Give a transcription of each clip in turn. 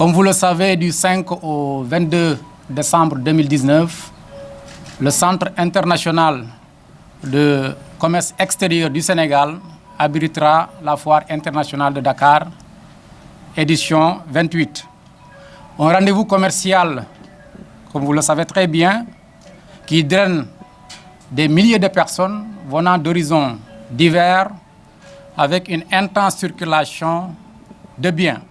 Comme vous le savez, du 5 au 22 décembre 2019, le Centre international de commerce extérieur du Sénégal abritera la foire internationale de Dakar, édition 28. Un rendez-vous commercial, comme vous le savez très bien, qui draine des milliers de personnes venant d'horizons divers avec une intense circulation de biens.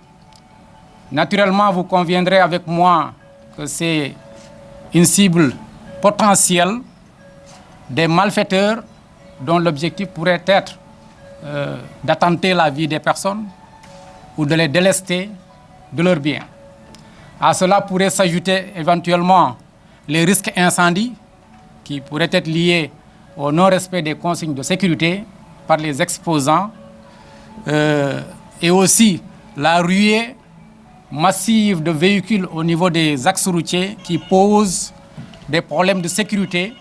Naturellement, vous conviendrez avec moi que c'est une cible potentielle des malfaiteurs dont l'objectif pourrait être d'attenter la vie des personnes ou de les délester de leurs biens. À cela pourrait s'ajouter éventuellement les risques incendies qui pourraient être liés au non-respect des consignes de sécurité par les exposants et aussi la ruée massive de véhicules au niveau des axes routiers qui posent des problèmes de sécurité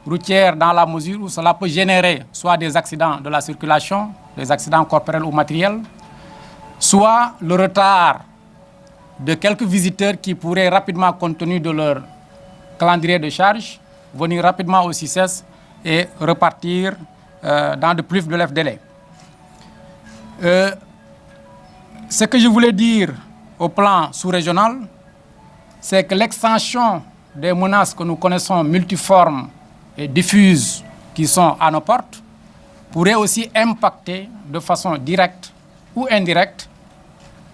routière dans la mesure où cela peut générer soit des accidents de la circulation, des accidents corporels ou matériels, soit le retard de quelques visiteurs qui pourraient rapidement, compte tenu de leur calendrier de charge, venir rapidement au CICES et repartir dans de plus brefs délais. Ce que je voulais dire au plan sous-régional, c'est que l'extension des menaces que nous connaissons multiformes et diffuses qui sont à nos portes pourrait aussi impacter de façon directe ou indirecte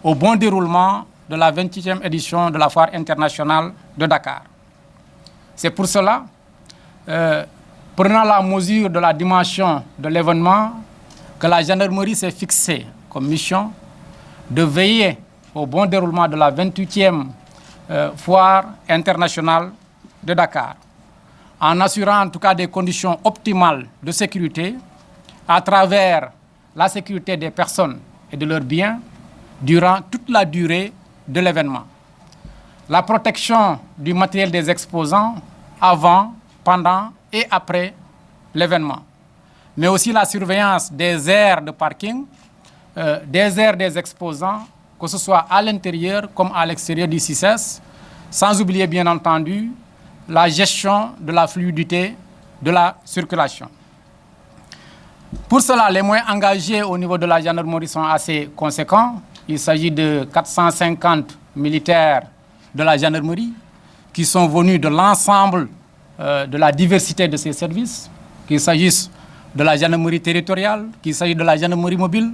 au bon déroulement de la 28e édition de la Foire internationale de Dakar. C'est pour cela, prenant la mesure de la dimension de l'événement, que la gendarmerie s'est fixée comme mission de veiller au bon déroulement de la 28e Foire internationale de Dakar, en assurant en tout cas des conditions optimales de sécurité à travers la sécurité des personnes et de leurs biens durant toute la durée de l'événement. La protection du matériel des exposants avant, pendant et après l'événement, mais aussi la surveillance des aires de parking, des aires des exposants, que ce soit à l'intérieur comme à l'extérieur du CICES, sans oublier bien entendu la gestion de la fluidité de la circulation. Pour cela, les moyens engagés au niveau de la gendarmerie sont assez conséquents. Il s'agit de 450 militaires de la gendarmerie qui sont venus de l'ensemble de la diversité de ces services, qu'il s'agisse de la gendarmerie territoriale, qu'il s'agisse de la gendarmerie mobile,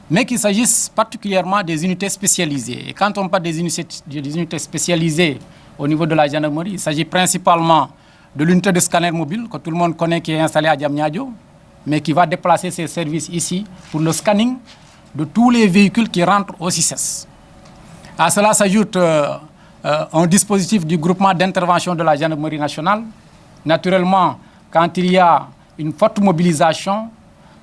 mais qu'il s'agisse particulièrement des unités spécialisées. Et quand on parle des unités spécialisées au niveau de la gendarmerie, il s'agit principalement de l'unité de scanner mobile, que tout le monde connaît, qui est installée à Diamniadio, mais qui va déplacer ses services ici pour le scanning de tous les véhicules qui rentrent au CICES. À cela s'ajoute un dispositif du groupement d'intervention de la gendarmerie nationale. Naturellement, quand il y a une forte mobilisation,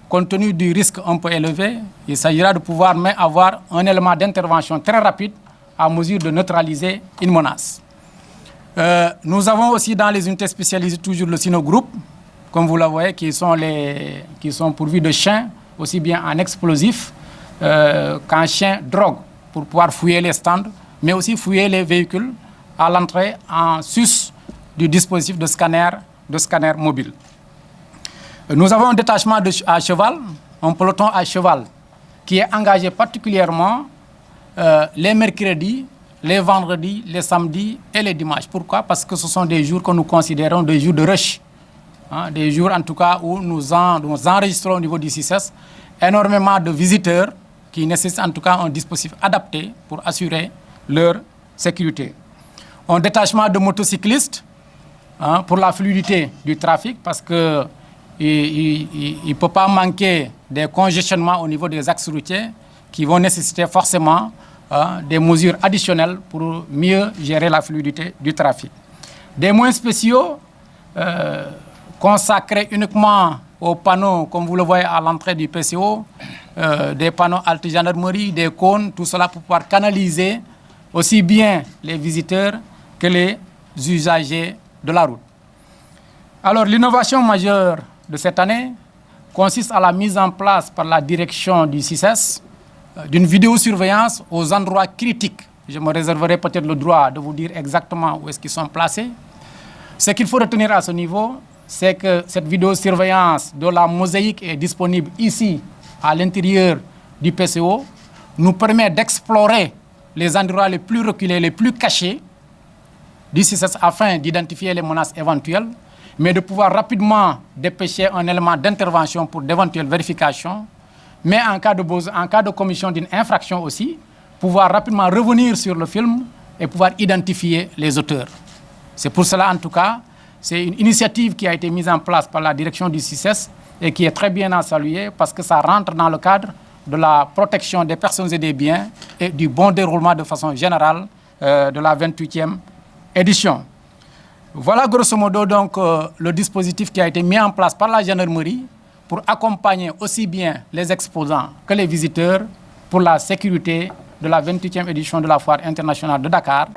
compte tenu du risque un peu élevé, il s'agira de pouvoir avoir un élément d'intervention très rapide à mesure de neutraliser une menace. Nous avons aussi dans les unités spécialisées toujours le Sinogroupe, comme vous le voyez, qui sont pourvus de chiens, aussi bien en explosifs qu'en chiens drogue, pour pouvoir fouiller les stands, mais aussi fouiller les véhicules à l'entrée en sus du dispositif de scanner mobile. Nous avons un détachement à cheval, un peloton à cheval, qui est engagé particulièrement les mercredis, les vendredis, les samedis et les dimanches. Pourquoi? Parce que ce sont des jours que nous considérons des jours de rush. Des jours en tout cas où nous enregistrons au niveau du CICES énormément de visiteurs qui nécessitent en tout cas un dispositif adapté pour assurer leur sécurité. Un détachement de motocyclistes pour la fluidité du trafic, parce que il ne peut pas manquer des congestionnements au niveau des axes routiers qui vont nécessiter forcément des mesures additionnelles pour mieux gérer la fluidité du trafic. Des moyens spéciaux consacrés uniquement aux panneaux, comme vous le voyez à l'entrée du PCO, des panneaux halte gendarmerie, des cônes, tout cela pour pouvoir canaliser aussi bien les visiteurs que les usagers de la route. Alors, l'innovation majeure de cette année consiste à la mise en place par la direction du CICES d'une vidéosurveillance aux endroits critiques Je me réserverai peut-être le droit de vous dire exactement où est-ce qu'ils sont placés. Ce qu'il faut retenir à ce niveau, c'est que cette vidéosurveillance dont la mosaïque est disponible ici, à l'intérieur du PCO, nous permet d'explorer les endroits les plus reculés, les plus cachés, d'ici afin d'identifier les menaces éventuelles, mais de pouvoir rapidement dépêcher un élément d'intervention pour d'éventuelles vérifications, mais en cas de commission d'une infraction aussi, pouvoir rapidement revenir sur le film et pouvoir identifier les auteurs. C'est pour cela, en tout cas, c'est une initiative qui a été mise en place par la direction du CICES et qui est très bien à saluer parce que ça rentre dans le cadre de la protection des personnes et des biens et du bon déroulement de façon générale de la 28e édition. Voilà grosso modo donc le dispositif qui a été mis en place par la gendarmerie pour accompagner aussi bien les exposants que les visiteurs pour la sécurité de la 28e édition de la Foire internationale de Dakar.